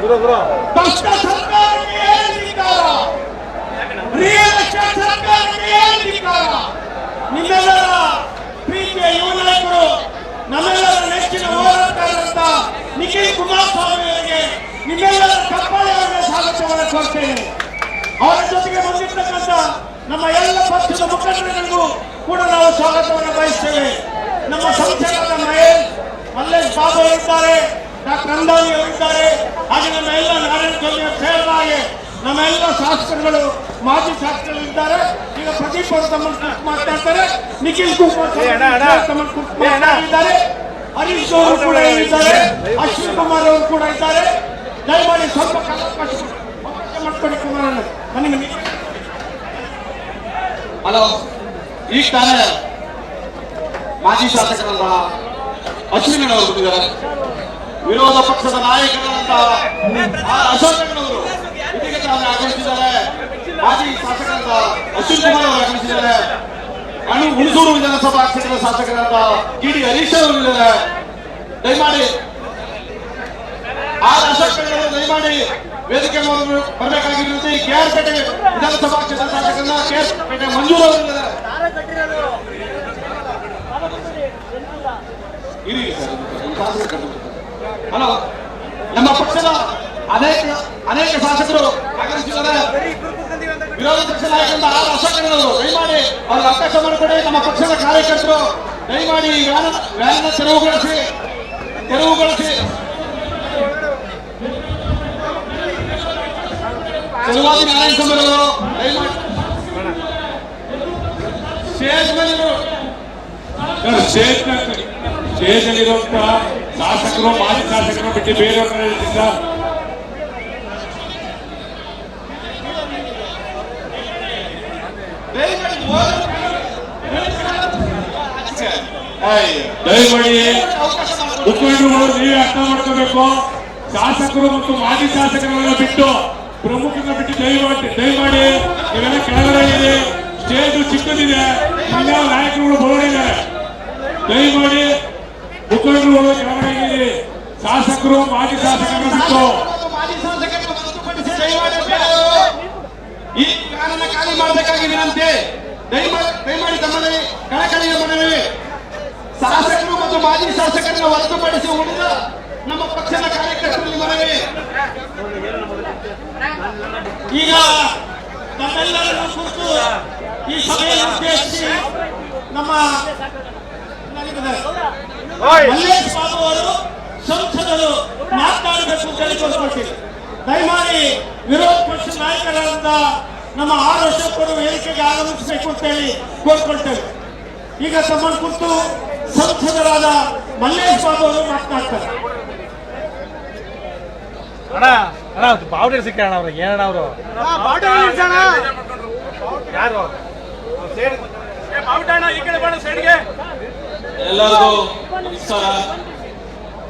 ಭ್ರಷ್ಟ ಸರ್ಕಾರಕ್ಕೆ ಏನು ಧಿಕ್ಕಾರ, ರಿಯಲ್ ಎಸ್ಟೇಟ್ ಸರ್ಕಾರಕ್ಕೆ ಏನು ಧಿಕ್ಕಾರ. ನಿಮ್ಮೆಲ್ಲರ ಪ್ರೀತಿಯ ಯುವ ನಾಯಕರು, ನಮ್ಮೆಲ್ಲರ ನೆಚ್ಚಿನ ಹೋರಾಟಗಾರರಂತ ನಿಖಿಲ್ ಕುಮಾರಸ್ವಾಮಿ ಅವರಿಗೆ ನಿಮ್ಮೆಲ್ಲರ ಕಪ್ಪಳೆಯವರಿಗೆ ಸ್ವಾಗತವನ್ನು ಕೋರ್ತೇನೆ. ಅವರ ಜೊತೆಗೆ ಬಂದಿರ್ತಕ್ಕಂಥ ನಮ್ಮ ಎಲ್ಲ ಪಕ್ಷದ ಮುಖಂಡರಿಗೂ ಕೂಡ ನಾವು ಸ್ವಾಗತವನ್ನು ಬಯಸ್ತೇವೆ. ನಮ್ಮ ಸಂಸದರಾದ ಮಲ್ಲೇಶ್ ಬಾಬು ಅವರಿದ್ದಾರೆ, ಡಾಕ್ಟರ್ ಅಂದಾನಿ ಅವರಿದ್ದಾರೆ, ಹಾಗೆ ನಮ್ಮ ಎಲ್ಲ ನಾರಾಯಣ ಸ್ವಾಮಿ ಸೇರಿದಾಗೆ ನಮ್ಮ ಎಲ್ಲ ಶಾಸಕರುಗಳು, ಮಾಜಿ ಶಾಸಕರು ಇದ್ದಾರೆ. ಈಗ ಪ್ರದೀಪ್ ಅವರು ತಮ್ಮನ್ನು ಮಾತನಾಡ್ತಾರೆ, ನಿಖಿಲ್ ಕುಮಾರಸ್ವಾಮಿ ಮಾತನಾಡಿದ್ದಾರೆ, ಹರೀಶ್ ಅವರು ಕೂಡ ಇದ್ದಾರೆ, ಅಶ್ವಿನ್ ಕುಮಾರ್ ಅವರು ಕೂಡ ಇದ್ದಾರೆ. ದಯಮಾಡಿ ಸ್ವಲ್ಪ ಮಾಡ್ಕೊಳ್ಳಿ ಕುಮಾರಣ್ಣ. ಹಲೋ, ಈಗ ತಾನೇ ಮಾಜಿ ಶಾಸಕರಾದ ಅಶ್ವಿನ್ ಅವರು ಬಂದಿದ್ದಾರೆ. ವಿರೋಧ ಪಕ್ಷದ ನಾಯಕರಾದಂತಹ ಅಶೋಕಣ್ಣವರು ಇದೀಗ ತಾನೇ ಆಗಮಿಸಿದ್ದಾರೆ. ಮಾಜಿ ಶಾಸಕರಾದ ಅಶ್ವಿನ್ ಕುಮಾರ್ ಅವರು ಆಗಮಿಸಿದ್ದಾರೆ. ಹುಣಸೂರು ವಿಧಾನಸಭಾ ಕ್ಷೇತ್ರದ ಶಾಸಕರಾದ ಕಿಡಿ ಹರೀಶ್ ಅವರು ಇದ್ದಾರೆ. ದಯಮಾಡಿ ಅಶೋಕಣ್ಣವರು ದಯಮಾಡಿ ವೇದಿಕೆ ಬರಬೇಕಾಗಿರುವಂತೆ KR ಪೇಟೆ ವಿಧಾನಸಭಾ ಕ್ಷೇತ್ರದ ಶಾಸಕರನ್ನ KR ಪೇಟೆ ಮಂಜೂರು ಅವರು ಇದ್ದಾರೆ. ಹಲೋ, ನಮ್ಮ ಪಕ್ಷದ ಅನೇಕ ಶಾಸಕರು ಆಗಮಿಸಿದ್ದಾರೆ. ವಿರೋಧ ಪಕ್ಷ ನಾಯಕರಿಂದ ಅಶೋಕಣ್ಣವರು ದಯಮಾಡಿ ಅವ್ರಿಗೆ ಅವಕಾಶ ಮಾಡಿಕೊಡಿ. ನಮ್ಮ ಪಕ್ಷದ ಕಾರ್ಯಕರ್ತರು ದಯಮಾಡಿ ವ್ಯಾನ್ ತೆರವುಗೊಳಿಸಿ. ಚಲುವಾದಿ ನಾರಾಯಣ ಸ್ವಾಮಿ ಅವರು ದಯಮಾಡಿ ಸ್ಟೇಜ್ನಲ್ಲಿರುವಂತಹ ಶಾಸಕರು, ಮಾಜಿ ಶಾಸಕರು ಬಿಟ್ಟು ಬೇರೆಯವ್ರನ್ನ ಹೇಳ್ತಿದ್ದ. ದಯಮಾಡಿ ಮುಖಂಡರುಗಳು ನೀವೇ ಅರ್ಥ ಮಾಡ್ಕೋಬೇಕು. ಶಾಸಕರು ಮತ್ತು ಮಾಜಿ ಶಾಸಕರನ್ನ ಬಿಟ್ಟು, ಪ್ರಮುಖರನ್ನ ಬಿಟ್ಟು ದಯಮಾಡಿ ನೀವೆಲ್ಲ ಕೆಳಗಡೆ ಇದೆ. ಸ್ಟೇಜ್ ಚಿಕ್ಕದಿದೆ, ಎಲ್ಲ ನಾಯಕರುಗಳು ಹೊರಡಿದ್ದಾರೆ. ದಯಮಾಡಿ ಮುಖಂಡರುಗಳು ಕೆಳಗಡೆ, ಶಾಸಕರು ಮಾಜಿ ಶಾಸಕರನ್ನ ಬಿಟ್ಟು ಈ ಕಾರಣ ಖಾಲಿ ಮಾಡಬೇಕಾಗಿ ವಿನಂತಿ. ದಯಮಾಡಿ ತಮ್ಮಲ್ಲಿ ಕಳಕಳಿಯ ಮನವಿ. ಶಾಸಕರು ಮತ್ತು ಮಾಜಿ ಶಾಸಕರನ್ನು ಹೊರತುಪಡಿಸಿ ಉಳಿದ ನಮ್ಮ ಪಕ್ಷದ ಕಾರ್ಯಕರ್ತರಲ್ಲಿ ಮನವಿ. ಈಗ ನಮ್ಮೆಲ್ಲರನ್ನು ಕುರಿತು ಈ ಸಭೆಯನ್ನು ಉದ್ದೇಶಿಸಿ ನಮ್ಮ ಮಲ್ಲೇಶ್ ಬಾಬು ಅವರು ಸಂಸದರು ಮಾತನಾಡಬೇಕು ಅಂತ ಹೇಳಿಕೊಳ್ತೀವಿ. ದಯಮಾಡಿ ವಿರೋಧ ಪಕ್ಷ ನಾಯಕರಾದ ನಮ್ಮ ಅಶೋಕರು ವೇದಿಕೆಗೆ ಆಗಮಿಸಬೇಕು ಅಂತ ಹೇಳಿ ಕೋರ್ಕೊಳ್ತೇವೆ. ಈಗ ತಮ್ಮನ್ನು ಕುರಿತು ಸಂಸದರಾದ ಮಲ್ಲೇಶ್ ಬಾಬು ಅವರು ಮಾತನಾಡ್ತಾರೆ. ಬಾವುಟ ಸಿಕ್ಕಣ ಅವ್ರಿಗೆ ಏನಣ್ಣ ಅವರು ಯಾರು ಬಾವುಟ ಈ ಕಡೆ ಬೇಡ ಸೈಡ್ಗೆ. ಎಲ್ಲರಿಗೂ ನಮಸ್ಕಾರ.